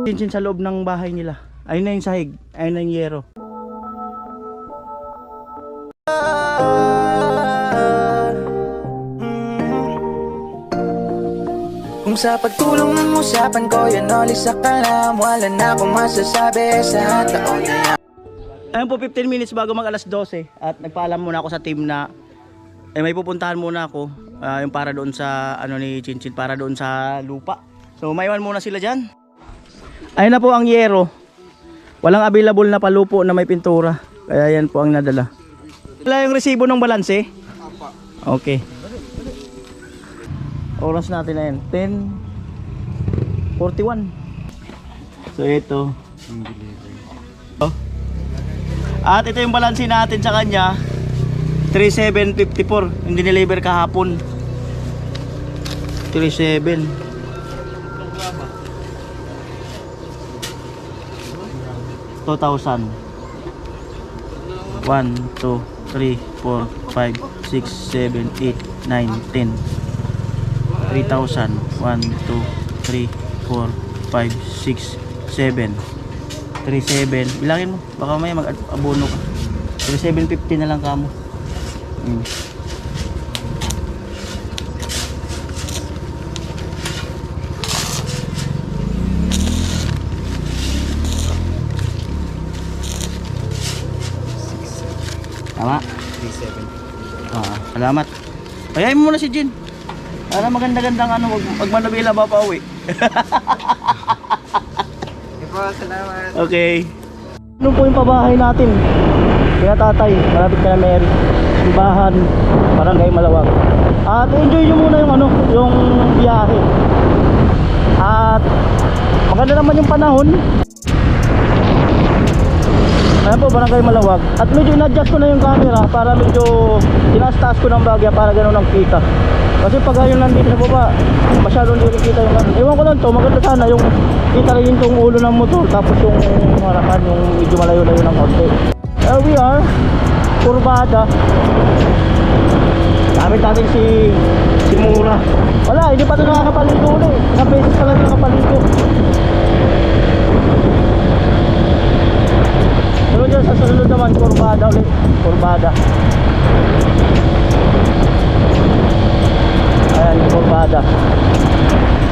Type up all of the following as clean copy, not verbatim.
Chinchin sa loob ng bahay nila. Ayun na yung sahig, ayun na yung yero. Kung sa pagtulong ng usapan ko, yan ulit sa kalam. Wala na akong masasabi sa taon na yan. Ayun po, 15 minutes bago mag alas 12. At nagpaalam muna ako sa team na may pupuntahan muna ako, yung para doon sa ano ni Chinchin, para doon sa lupa. So maiwan muna sila dyan. Ayun na po ang yero. Walang available na palupo na may pintura. Kaya yan po ang nadala. Wala yung resibo ng balanse? Okay. Oras natin na yan 10:41. So ito oh. At ito yung balanse natin sa kanya, 3,754. Yung dineliver kahapon 3,700. 2,000. 1, 2, 3, 4, 5, 6, 7, 8, 9, 10. 3,000. 1, 2, 3, 4, 5, 6, 7. 3,700. Bilangin mo, baka may mag-abono ka. 3,750 na lang kamo. Tama? 3,700. Salamat. Payayin mo muna si Jin. Para maganda-gandang ano, wag manubila ba pa uwi. Salamat. Okay. Ano po yung pabahay natin? Kaya tatay, malapit ka na Mary. Simbahan, Barangay Malawag. At enjoy nyo muna yung ano, yung biyahe. At maganda naman yung panahon. Ayan po, Barangay Malawag. At medyo in-adjust ko na yung camera para medyo tinaas-taas ko ng bagya para gano'n ang kita. Kasi pag ayun nandito sa baba, masyado hindi rin kita yung ano. Ewan ko lang to, maganda sana yung kita rin yung ulo ng motor, tapos yung harapan, yung medyo malayo-layo ng konti. We are Kurbada. Gamit natin si Mura. Wala, hindi pa ito nakakapaligo ulit. Isang beses pa lang nakapaligo. Pero dyan sa sunod naman, Kurbada ulit. Kurbada. Ayan, Kurbada.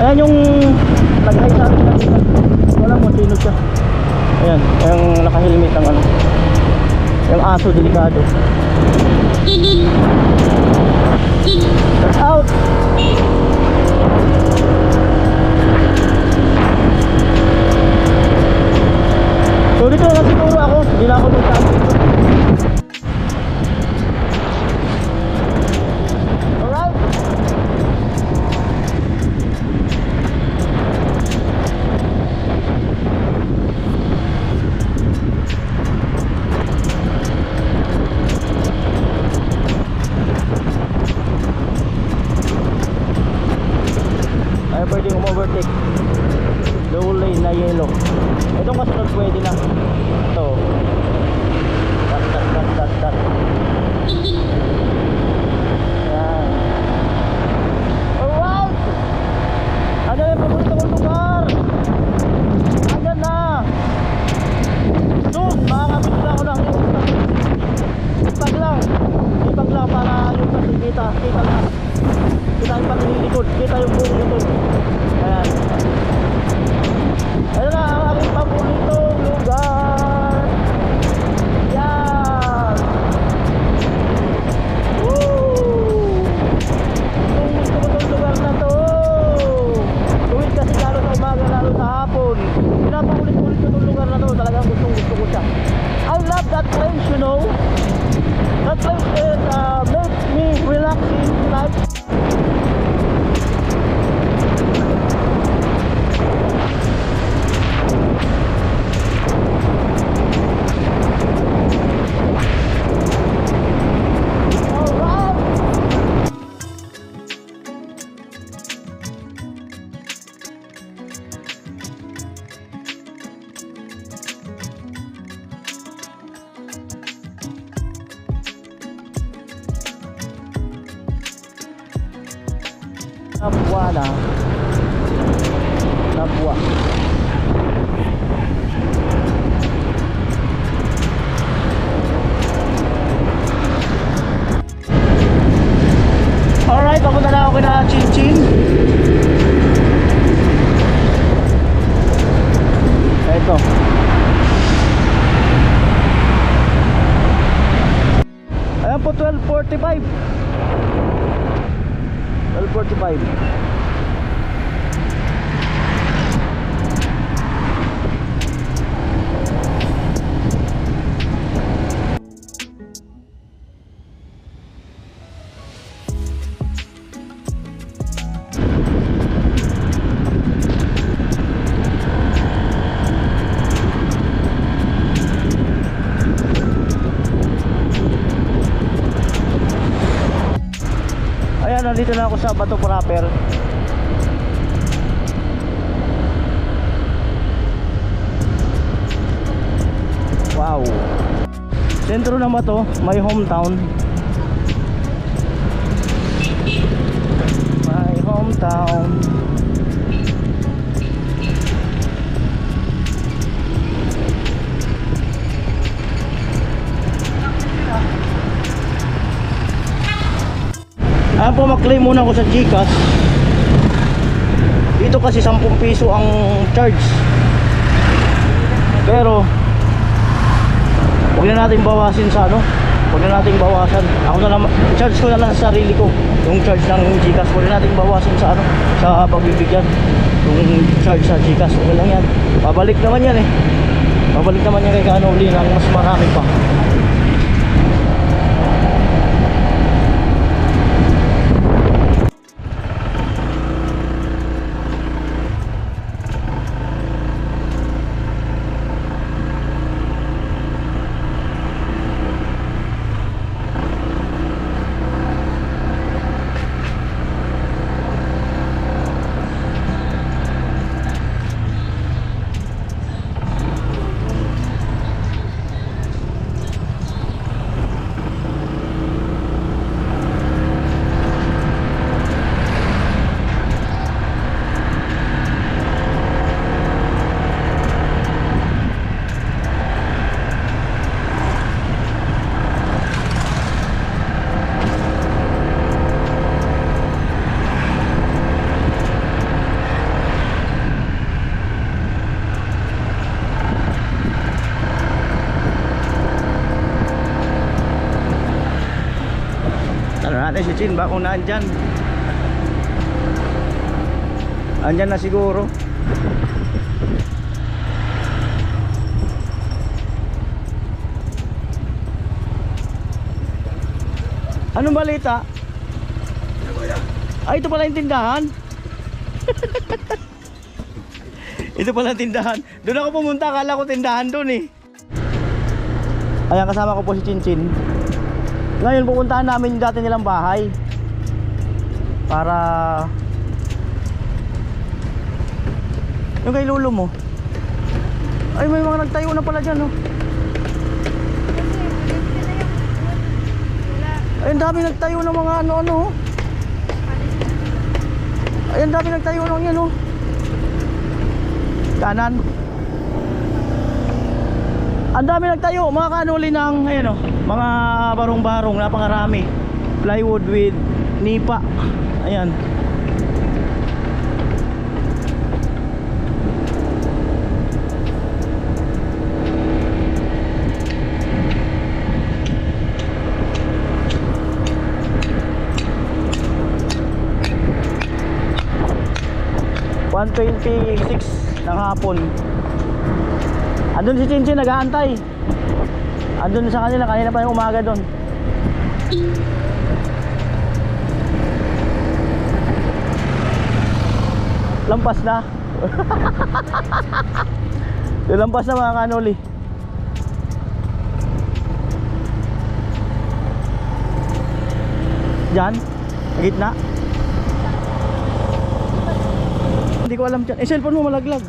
Ayan yung nag-high sa atin. Wala mo, sino siya. Ayan, yung nakahilmit ang ano. Yung aso, delikado. That's out. So dito na siguro ako. Hindi na ako dito. Alright. Ayaw pwedeng overtake. Low lane na yellow. Itong kasunod pwede na. Ito. Dat. Yan. Alright! Ano yung paborito kong lugar? Andyan na! Doon! Makakabit na ako ng ipag lang para yung kasi kita lang. Kita yung pag-inilikod, kita yung buong likod. Ayan. Ayan na ang aking paboritong lugar. Yan. Woo! Kung gusto ko itong lugar na to, tuwid kasi lalo sa umaga, lalo sa hapon. Pinapakulit-kulit ko itong lugar na to. Talagang gusto ko siya. I love that place, you know. That place is makes me relaxing like. Napwa. Alright, papunta na ako na Chinchin. Ito. Ayan po, 12:45. 12:45. Ayan, nandito na ako sa Bato proper. Wow. Sentro na Bato, my hometown. My hometown. Ayan po, mag-claim muna ako sa GCash. Dito kasi 10 piso ang charge. Pero huwag na natin bawasin sa ano. Huwag na natin bawasan. Ako na lang, charge ko na lang sa sarili ko. Yung charge ng GCash, huwag na natin bawasin sa ano, sa pagbibigyan. Yung charge sa GCash, okay lang yan. Babalik naman yan eh. Babalik naman yan kay Kanoli ng mas marami pa. Natin si Chin ba kung naandyan. Andyan na siguro. Anong balita? Ay, ito pala yung tindahan. Ito pala yung tindahan. Doon ako pumunta, akala ko tindahan doon eh. Ayan, kasama ko po si Chin Chin. Ngayon pupuntahan namin yung dati nilang bahay para yung kay lolo mo. Ay, may mga nagtayo na pala dyan, oh. Ay, ang dami nagtayo ng mga ano-ano, oh. Ay, ang dami nagtayo ng yan, oh. Kanan. Ang dami nagtayo, mga kanuli ng ayan, oh, mga barong-barong, napakarami. Plywood with nipa. Ayan. $1:26 ng hapon. Andun si Chinchin nag-aantay. Andun sa kanila, kanina pa yung umaga doon. Lampas na. Lampas na mga kanoli. Diyan, sa gitna. Hindi ko alam dyan. Eh, cellphone mo malaglag.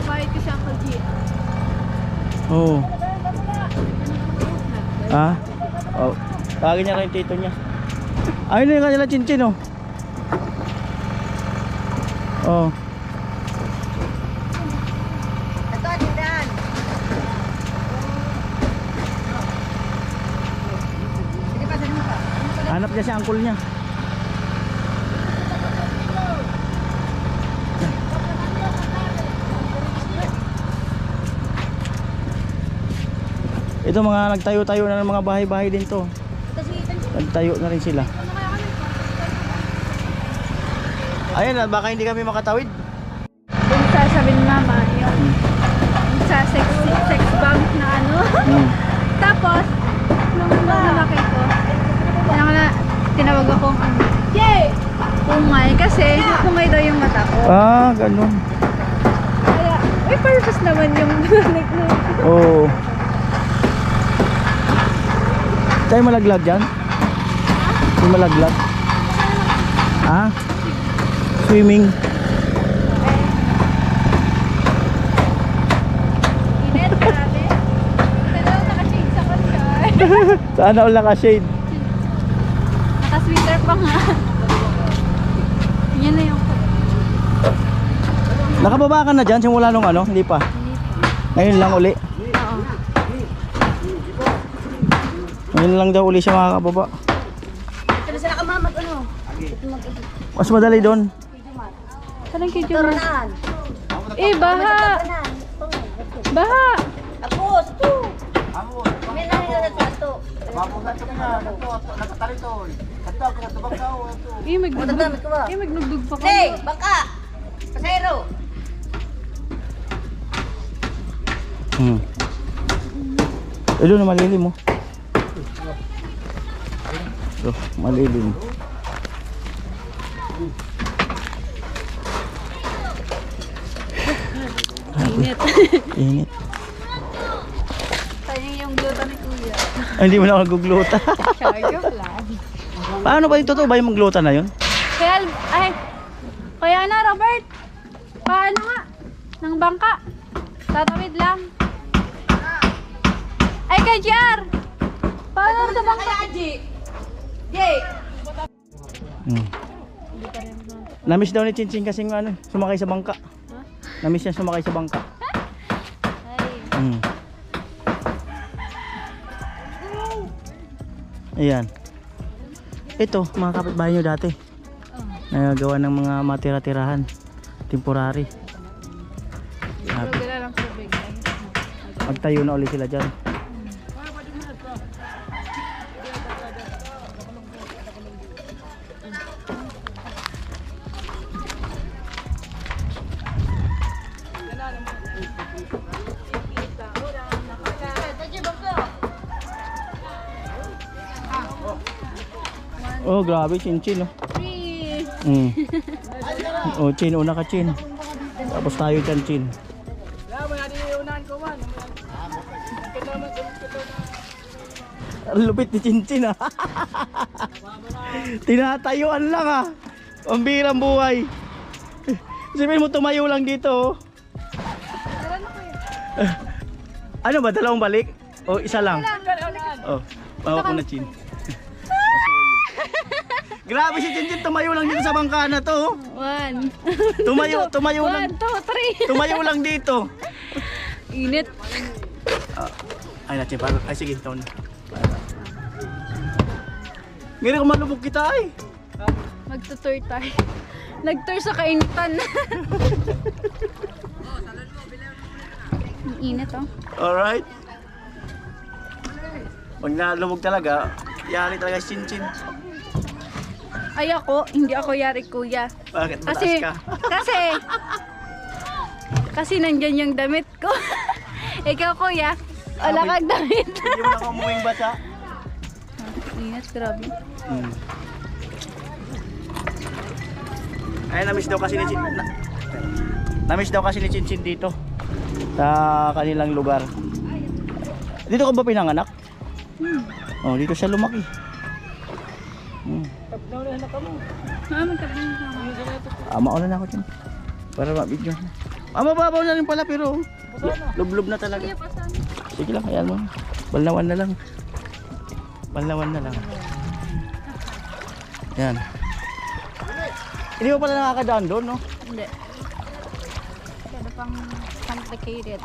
Bayad ko siya ang G. Oo. Ah? Oh. Tawagin niya lang yung tito niya. Ayun na yung kanila Chinchin, oh. Oh. Ito, tindahan. Sige pa, sabi mo pa. Hanap niya si uncle niya. Ito mga nagtayo-tayo na ng mga bahay-bahay din to. Nagtayo na rin sila. Ayan, baka hindi kami makatawid. Yung sasabi ni mama, yung sa sex bank na ano. Tapos, nung nalaki ko, tinawag akong pungay kasi pungay daw yung mata ko. Ah, ganun. Kaya, may purpose naman yung like no. Oo. Tayo malaglag dyan? Tayo malaglag? Ah? Swimming? Init, grabe. Dalaw naka-shade sa concert. Sana all naka-shade. Naka-sweater pa nga. Yan na yung Nakababa ka na dyan simula nung ano? Hindi pa? Ngayon lang uli? oo. Ngayon lang daw uli siya makakababa. Pero sa nakamamag ano? Mas madali doon. Saan kay Jun? Baha! Baha! Tapos, ito. May nangyayari sa ito. Magnugdug pa ko. Hey, baka! Pasero! Doon na malilim mo. So, malilim. Init. Init. Sayang yung gluta ni Kuya. Ay, hindi mo na ako nagugluta. Charge of lang. Paano ba ito? Totoo ba yung magluta na yun? Kaya na Robert. Paano nga? Nang bangka. Tatawid lang. Ay kay JR. Paano sa bangka? Namiss daw ni Chinchin kasi ano, sumakay sa bangka. Namiss niya sumakay sa bangka. Ayan. Ito, mga kapitbahay nyo dati. Nagagawa ng mga matira-tirahan. Temporary. Magtayo na ulit sila dyan. Oh, grabe, Chin-Chin, oh. Oh, Chin, una ka, Chin. Tapos tayo dyan, Chin. Ang lupit ni Chin-Chin, ah. Tinatayuan lang, ah. Ang birang buhay. Sabihin mo, tumayo lang dito, oh. Ano ba, dalawang balik? O isa lang? Oh, bawa ko na, Chin. Grabe si Chin-Chin, tumayo lang dito sa bangka na to. 1, Tumayo lang. 1, 2, 3. Tumayo lang dito. Init. Ay, Chin, ay sige, ito na. Ngayon kung malubog kita ay. Magtutour tayo. Nag-tour sa kainitan. Ang init, oh. Alright. Pag nalubog talaga, yari talaga si Chin-Chin. Ay ako, hindi ako yari kuya. Bakit mataas ka? Kasi nandyan yung damit ko. Ikaw kuya, wala kang damit. Hindi mo na ako umuwing basa. Ingat, grabe. Ay, namiss daw kasi ni Chin. Namiss daw kasi ni Chin-Chin dito. Sa kanilang lugar. Dito ka ba pinanganak? Oh, dito siya lumaki. Mauna na ako dyan. Para ma-video. Mababaw na rin pala pero lublob na talaga. Sige lang, ayan mo. Balnawan na lang. Balnawan na lang. Yan. Hindi mo pala nakakadaan doon, no? Hindi. Kaya pang complicated.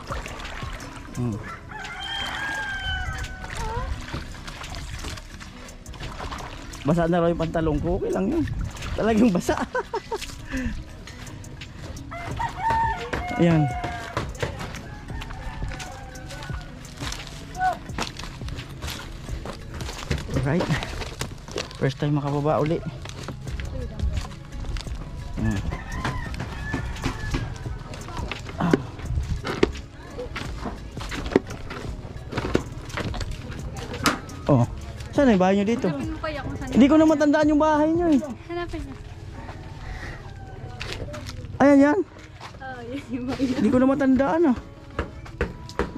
Basa na raw yung pantalong ko. Okay lang yun. Talagang basa. Ayan. Alright. First time makababa uli. Oh. Saan yung bahay nyo dito? Hanapin mo kaya kung saan. Hindi ko na matandaan yung bahay nyo eh. Hanapin mo. Ayan yan. Oh, yun yung bahay. Hindi ko na matandaan ah.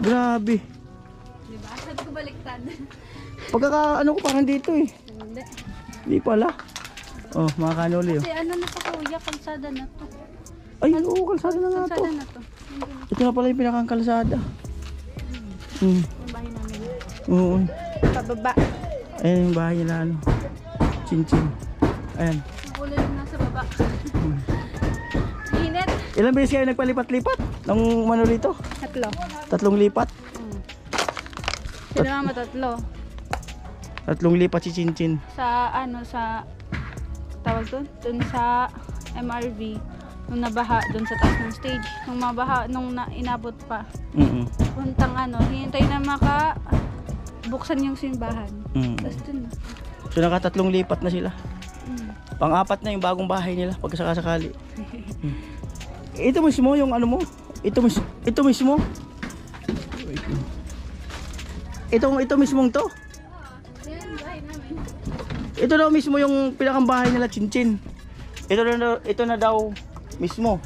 Grabe. Diba? Sabi ko baliktad. Pagkaka ano ko parang dito eh. Hindi. Hindi pala. Oh, mga kanoli oh. Kasi ano na to kuya, kalsada na to. Ay, oo, kalsada na nga to. Kalsada na to. Ito na pala yung pinakang kalsada. Hmm. Yung bahay namin. Oo. Pababa. Ayan yung bahay nila ano. Chinchin. Ayan. Ang ulo yung nasa baba. Init. Ilang beses kayo nagpalipat-lipat ng ano dito? 3. 3 lipat. Sino mama 3? 3 lipat si Chinchin. Sa ano, sa tawag doon? Doon sa MRV. Nung nabaha doon sa taas ng stage. Nung mabaha, nung inabot pa. Puntang ano, hintay na buksan yung simbahan. Tapos dun na. So naka 3 lipat na sila. Pang-4 na yung bagong bahay nila pag sakasakali. Ito mismo yung ano mo? Ito mismo? Ito mismong to? Ayan, bahay namin. Ito daw mismo yung pinakang bahay nila Chinchin. Ito na daw mismo.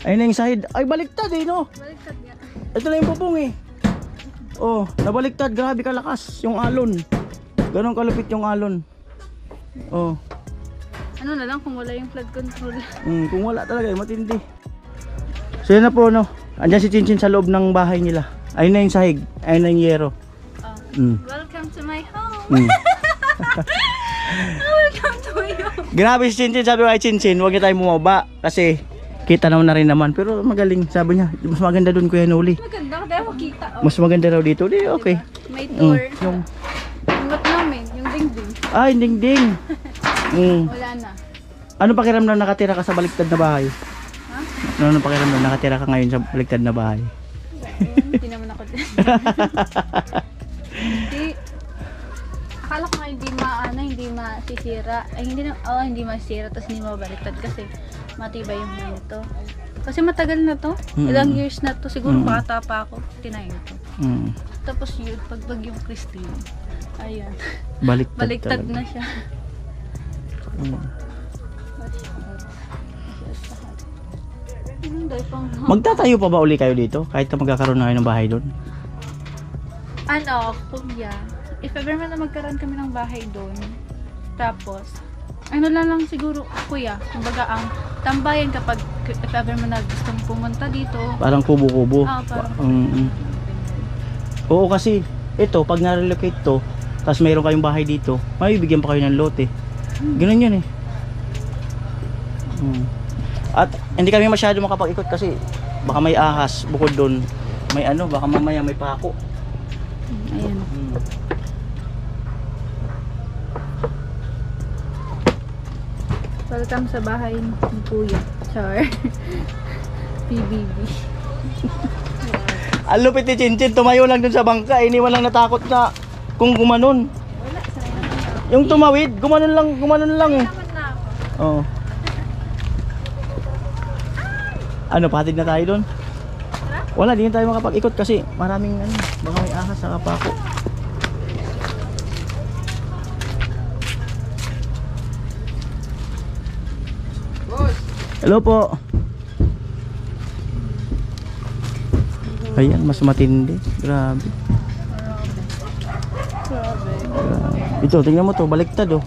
Ayun na yung side. Ay baliktad eh no? Baliktad nga. Ito na yung bubong eh. Oh, nabaliktad. Grabe kalakas yung alon. Ganon kalupit yung alon. Oh. Ano na lang kung wala yung flood control. Kung wala talaga matindi. So yun na po no. Andiyan si Chinchin sa loob ng bahay nila. Ayun na yung sahig. Ayun na yung yero. Welcome to my home. Welcome to my home. Grabe si Chinchin. Sabi ko kay Chinchin, huwag niya tayo bumaba. Kasi kita naman na rin naman. Pero magaling. Sabi niya, mas maganda dun Kuya Noli. Maganda, kaya makita. Oh. Mas maganda raw dito. Di, okay. May tour. Yung, Yung lot namin, yung dingding. ay, ding-ding. Wala na. Ano pakiramdam nakatira ka sa baliktad na bahay? Ha? Ano pakiramdam nakatira ka ngayon sa baliktad na bahay? Hindi naman ako din. Hindi. Akala ko nga hindi masisira. Ay hindi masisira tapos hindi mabaliktad kasi matibay yung ganito. Kasi matagal na to. Ilang years na to. Siguro bata pa ako. Tinayin to. Tapos yun, pagbagyong Christine. Ayan. Baliktad talaga. na siya. Magtatayo pa ba uli kayo dito? Kahit na magkakaroon na kayo ng bahay doon? Ano, kuya, if ever man na magkaroon kami ng bahay doon, tapos, ano lang siguro, kuya, kumbaga ang tambayan kapag if ever man na gustong pumunta dito. Parang kubo-kubo. Parang Oo kasi, ito, pag na-relocate to, tapos mayroon kayong bahay dito, mabibigyan pa kayo ng lote. Ganun yun eh. At hindi kami masyado makapag-ikot kasi baka may ahas bukod doon. May ano, baka mamaya may pako. Ayan. Welcome sa bahay ni kuya. Char. PBB. Ang lupit ni Chinchin, tumayo lang dun sa bangka. Iniwan lang natakot na kung gumanon. Wala, sanay naman ako. Yung tumawid, gumanon lang eh. Naman na ako. Oo. Ano, patid na tayo doon? Wala, di na tayo makapag-ikot kasi maraming ano, baka may ahas sa kapako. Hello po. Ayan, mas matindi. Grabe. Ito, tingnan mo to, baliktad oh.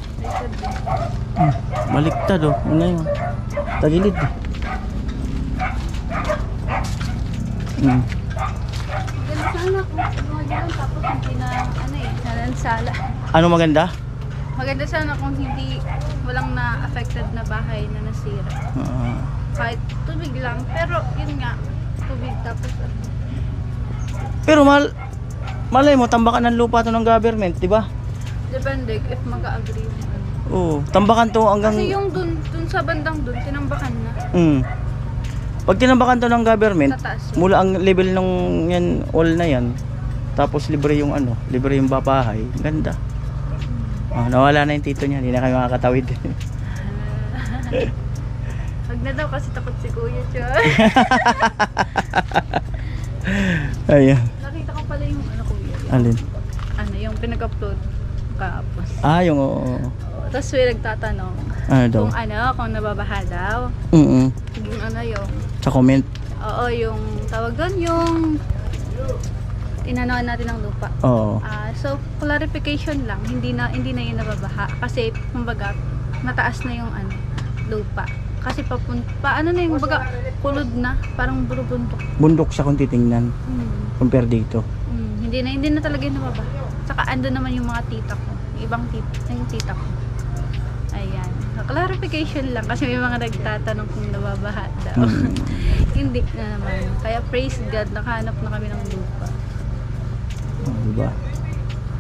Baliktad oh. Yun na yun. Tagilid. Ganda sana kung mga ganun tapos hindi na nalansala. Ano maganda? Maganda sana kung hindi walang na-affected na bahay na nasira. Kahit tubig lang, pero yun nga, tubig tapos Pero malay mo, tambakan ng lupa to ng government, di ba? depende if mag-agree. Oo, tambakan to hanggang... Kasi yung dun sa bandang dun, tinambakan na. Pag tinambakan to ng government, Sa taas. mula ang level ng yan, all na yan, tapos libre yung ano, libre yung babahay, ganda. Nawala na yung tito niya, hindi na kayo makakatawid. Wag na daw kasi takot si Kuya Choy. Ayan. Nakita ko pala yung ano Kuya. Yung, Alin? ano, yung pinag-upload kahapon. Yung oo. Tapos may nagtatanong Ano daw? kung nababaha daw. Yung ano yung, Sa comment. oo, yung tawag doon, yung tinanoan natin ng lupa. Oo. So, clarification lang, hindi na yun nababaha. Kasi, kumbaga, mataas na yung ano, lupa. Kasi paano na yung, kumbaga, kulod na, parang burubundok. Bundok siya kung titingnan, compare dito. Hindi na talaga yung nababaha. Saka, ando naman yung mga tita ko. Yung ibang tita ko. Ayan. So, clarification lang kasi may mga nagtatanong kung nababaha daw. Hindi na naman. Kaya praise God, nakahanap na kami ng lupa. Diba?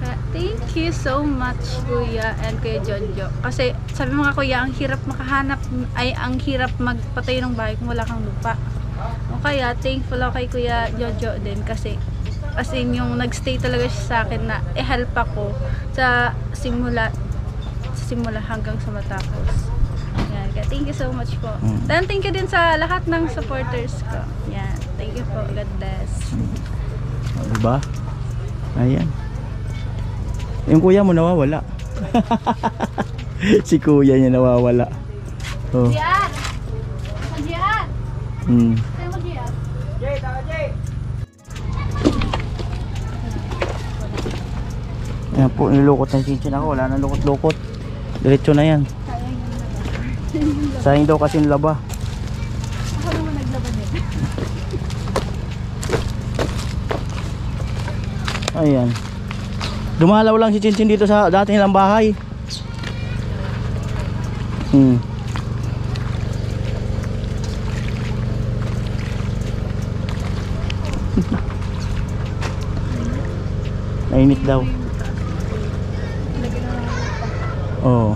Kaya, thank you so much Kuya and Kuya Jojo. Kasi sabi mga kuya, ang hirap makahanap, ang hirap magpatayo ng bahay kung wala kang lupa. O kaya, thankful ako kay Kuya Jojo din kasi as in yung nagstay talaga siya sa akin na i-help ako sa simula hanggang sa matapos. Yan. Kaya thank you so much po. Then thank you din sa lahat ng supporters ko. Yan. Thank you po. God bless. Diba? Ayan. Yung kuya mo nawawala. Si kuya niya nawawala. Oh. Diyan! Diyan! Sa'yo mo diyan? Ayan po, nilukot na chinchin ako. Wala nang lukot-lukot. Diretso na yan. Sayang daw kasi yung laba. Ako naman naglaban din. Ayan. Dumalaw lang si Chinchin dito sa dati nilang bahay. Nainit daw. Oo.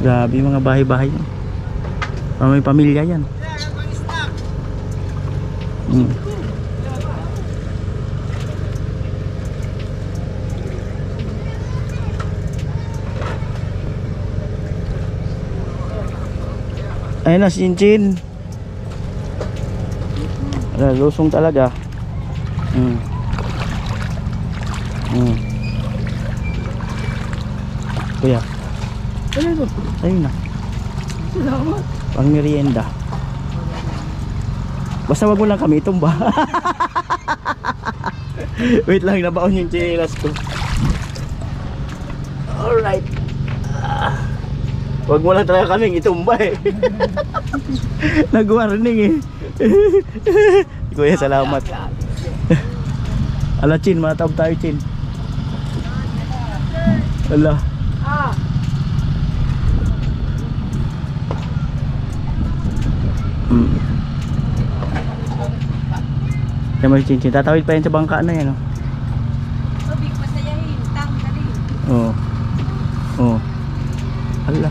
Grabe yung mga bahay-bahay yan. May pamilya yan. Ayun na si Chinchin. Lusong talaga. Kuya. Ayun na. Pang merienda. Basta wag mo lang kami itumba. Wait lang, nabaon yung chinelas ko. Alright. Wag mo lang talaga kaming itumba eh. Nag-warning eh. Kuya, salamat. Ala, Chin, matawag tayo, Chin. Ala. Yan mo si Chin Chin, tatawid pa yan sa bangka na yan, oh. Sabi ko masayahin, tanggalin. Oo. Oo. Ala.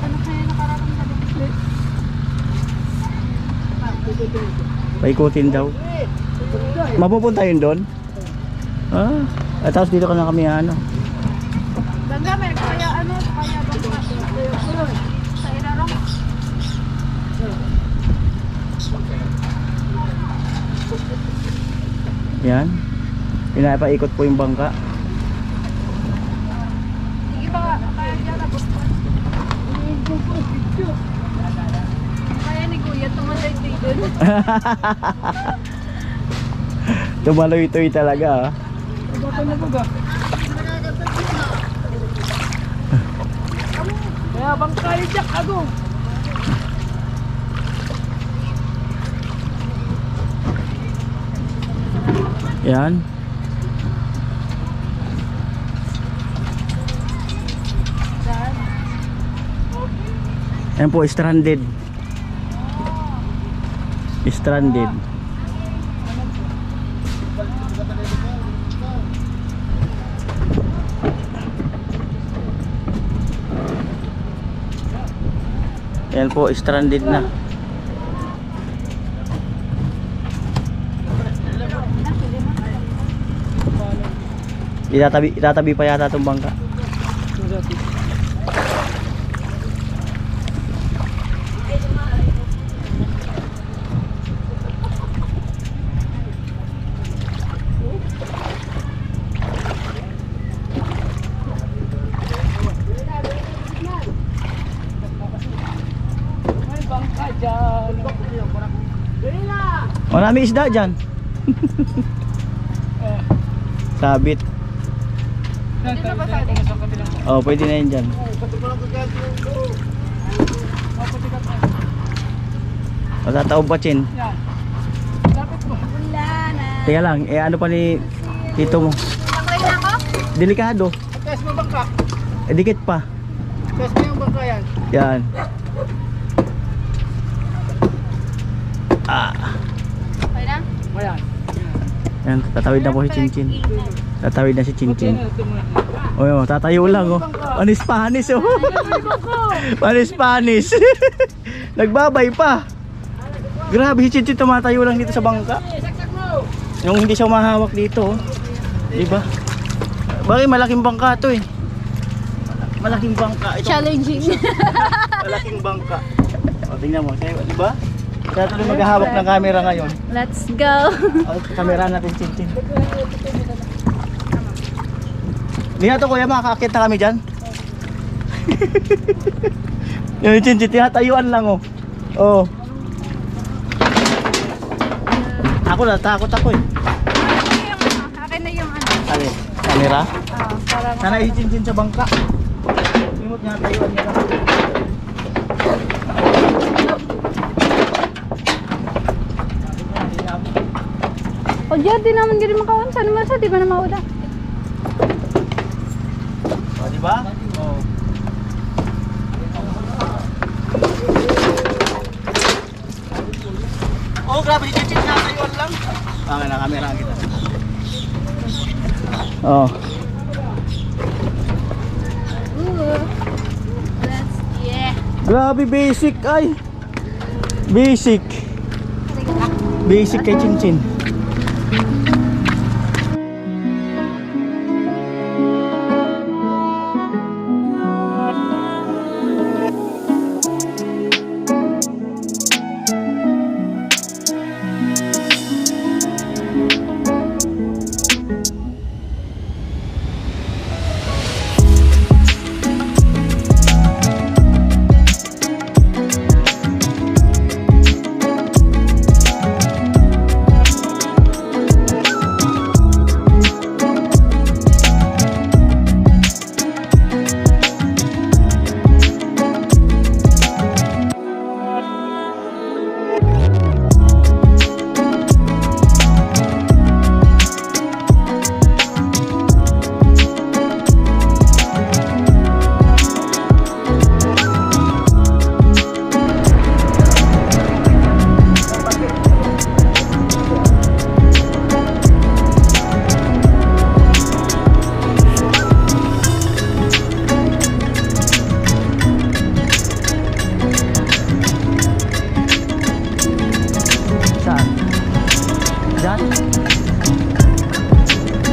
Ano kaya nakararamdaman ko? Paikutin daw. Mapupunta yun doon? Tapos dito ka na kami ano. Ganda, may kaya ano, kaya bang sa irarong. Yan. Pinapaikot po yung bangka. Sige pa, kaya dyan na gusto. Kaya ni Kuya, tumatay doon. Tumaloy-toy talaga, ah. Kaya bang kayo siya, kago? Yan. Yan po, stranded. Stranded. Ayan po, stranded na. Itatabi pa yata itong bangka. Marami isda dyan. Sabit. Oh, pwede na yun dyan. Matataob pa, Chin. Teka lang, ano pa ni tito mo? Sakay na ako? Delikado. Test mo bangka. Dikit pa. Test mo yung bangka yan. Yan. Okay na? Ayan. Yan, tatawid na po si Chinchin. Tatawid na si Chinchin. Oh, yun, tatayo lang oh. Panis-panis oh. Panis-panis. Nagbabay pa. Grabe, si Chinchin tumatayo lang dito sa bangka. Yung hindi siya mahawak dito oh. Diba? Bakit malaking bangka to eh. Malaking bangka ito. Challenging. Malaking bangka. O tingnan mo, diba? Kaya tuloy maghahawak ng camera ngayon. Let's go. Kamera natin, Chinchin. Hindi na to kuya, makakakit na kami dyan. Yung Chinchin, tinatayuan lang oh. Oh. Ako natakot ako eh. Akin na yung ano. Alin? Camera? Para Sana si Chinchin sa bangka. Limot niya, tayuan niya lang. O diyan, di naman ganun makawan. Saan naman sa, di ba na maula? O, diba? Oh. Oh, grabe si Chinchin, tinatayuan lang. Okay na, camera kita. Oh. Yeah. Grabe basic ay. Basic. Basic kay Chinchin.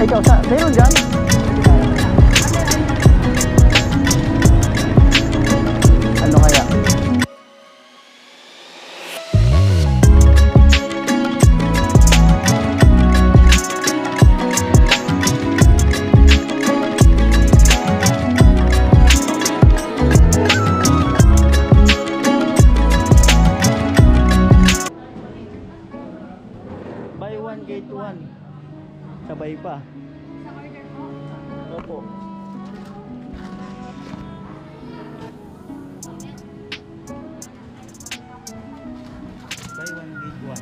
Ikaw, meron dyan? Ano kaya? Buy one, get one. Sabay pa. Opo. Buy one, get one.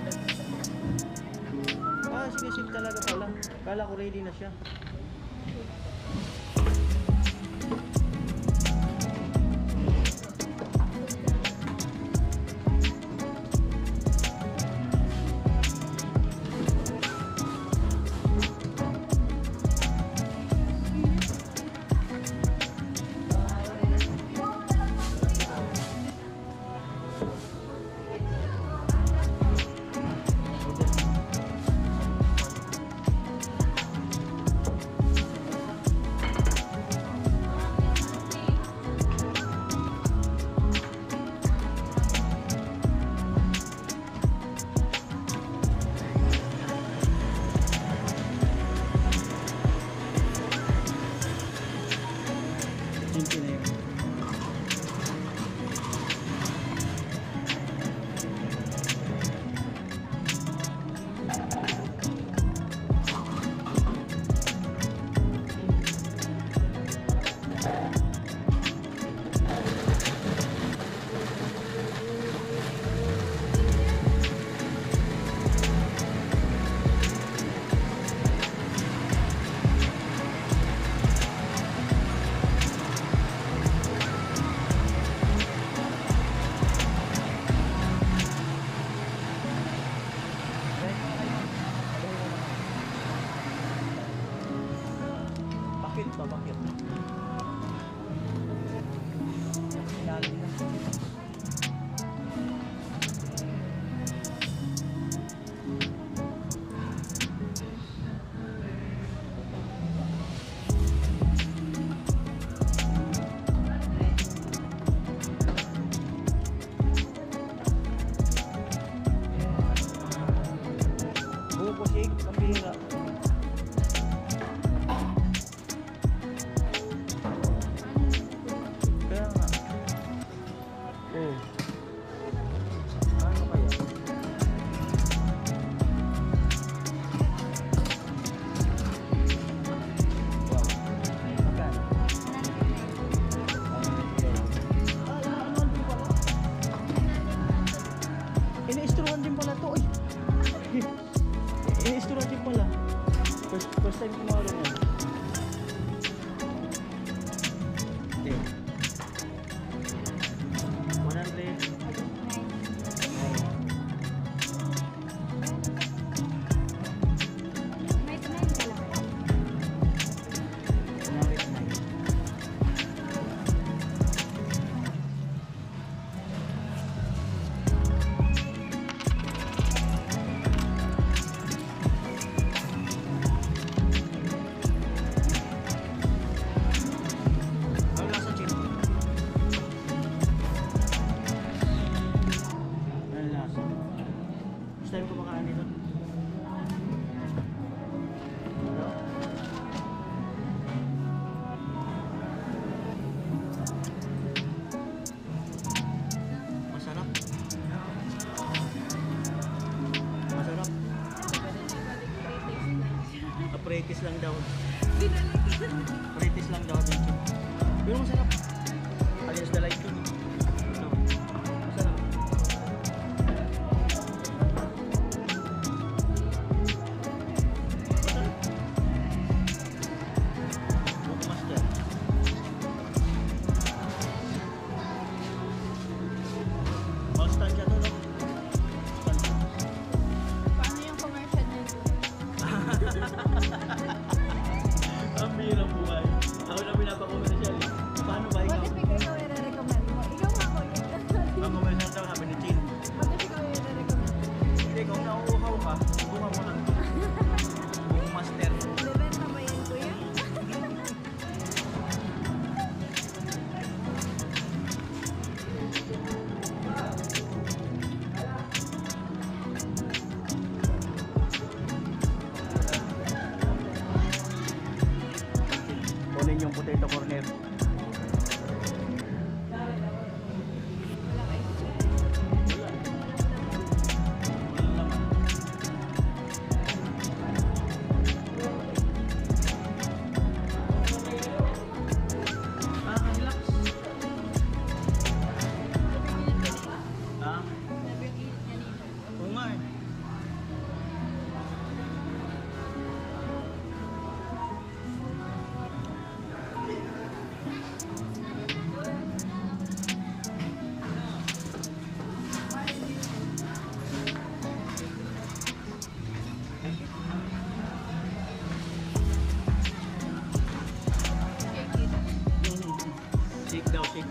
Sinisip talaga pala. Kala ko ready na siya. babakit. Ilalim na. Bumupusik, pambihira. Kaya nga. Oh. Ano kaya? Wow. Magkano? Ini-istruan din pala to. Uy. Ini-istruan din pala. First time kumaro mo. Okay. 100. Ang lasa chip. Ang lasa. First time kumakain dito. Masarap. Masarap. Aperitis lang daw. Aperitis lang daw din. Pero masarap. Alias the light yun. No. Masarap. Masarap. Buko master. Constancia to, no? Constancia. Paano yung commercial niya? Ang hirap buhay. Ako na pinapakomersyal eh. Paano ba ikaw? What if ikaw i-recommend mo? Ikaw nga ko yun. Ang komersyal daw sabi ni Chin. What if ikaw i-recommend mo? Hindi, kung nauuhaw ka, bunga mo lang. Buko master. Bebenta ba yun, kuya? Kunin yung potato corner. Walang laman. Relax. Ha? Oo nga eh. Shake daw, shake.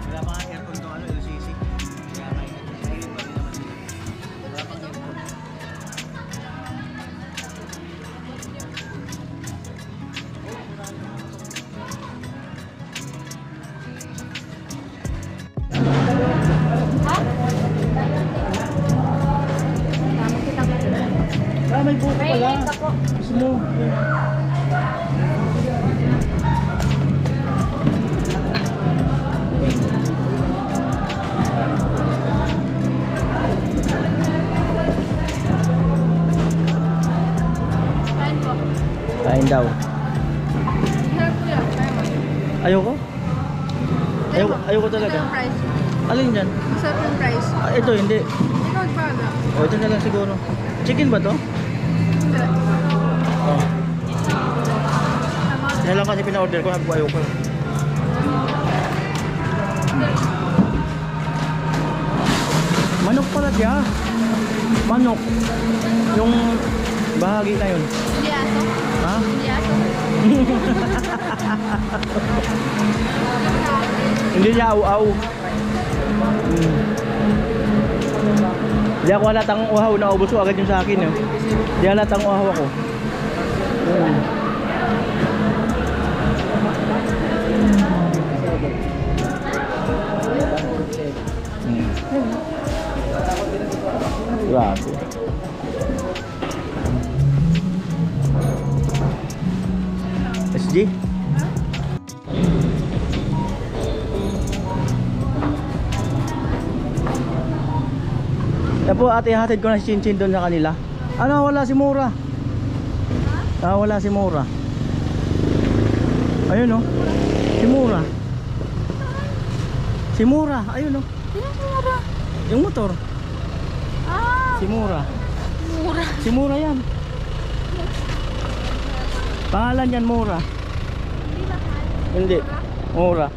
Wala pa nga aircon to ano, LCC. Kaya mainit pa rin naman sila. Wala pang aircon. Ah, may buko pala. Gusto mo? Kain daw. Hirap ko yan. Kaya mo. Ayoko? Ayoko talaga. Ito yung price. Alin dyan? Masarap yung price. Ito, hindi. Ikaw bahala. O, ito na lang siguro. Chicken ba to? Hindi. Oh. Yan lang kasi pina-order ko. Ayoko. Manok pala siya. Manok. Yung bahagi na yun. Hindi aso. Ha? Hindi aso. Hindi niya aw-aw. Hindi ako halatang uhaw. Naubos ko agad yung sa akin. Hindi halatang uhaw ako. Grabe. SG? Yan po, ate, hatid ko na si Chinchin doon sa kanila. Ano, wala si Mura. Wala si Mura. Ayun, oh. Si Mura. Si Mura, ayun, oh. Sino mura? Yung motor. Ah, Si Mura. mura. Si Mura yan. Pangalan yan, Mura. Hindi. Mura.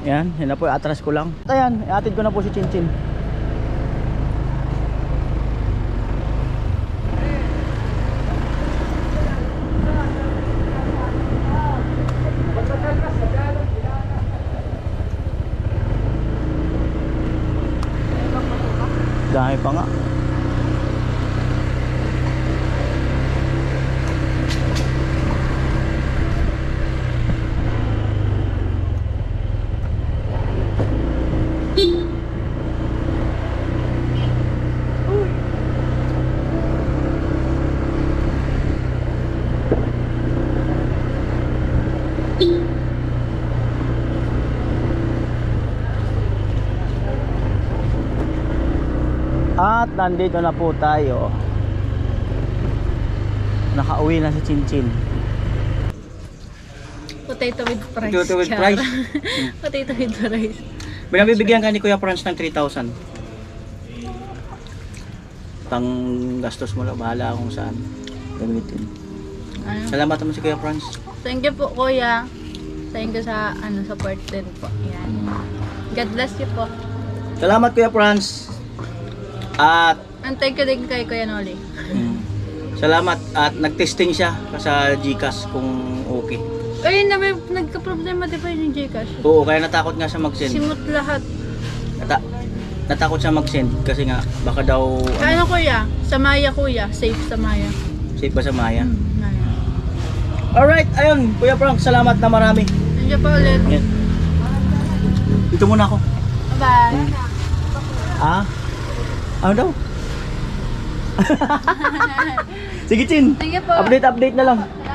Yan, yun na po, atras ko lang. Ayan, iatid ko na po si Chinchin. Dami pa nga. At nandito na po tayo. Nakauwi na si Chinchin. Potato with fries. Potato with Char. fries? Potato with fries. Binabibigyan ka ni Kuya Franz ng 3,000. Pang gastos mo lang, bahala kung saan gamitin. Ano? Salamat naman si Kuya Franz. Thank you po, kuya. Thank you sa support din po. Yan. God bless you po. Salamat Kuya Franz. At And thank you din kay Kuya Noli. salamat at nag-testing siya sa GCash kung okay. Ayun na, may nagka-problema di ba yung Gcash? Oo, kaya natakot nga siya mag-send. Simot lahat. Natakot siya mag-send kasi nga baka daw Ano kuya? Sa Maya kuya. Safe sa Maya. safe ba sa Maya. Maya. Alright, ayun Kuya Frank, salamat na marami. Nandiyan pa ulit. Yan. Dito muna ako. Bye. Ano daw? Sige Chin, Sige po. update na lang.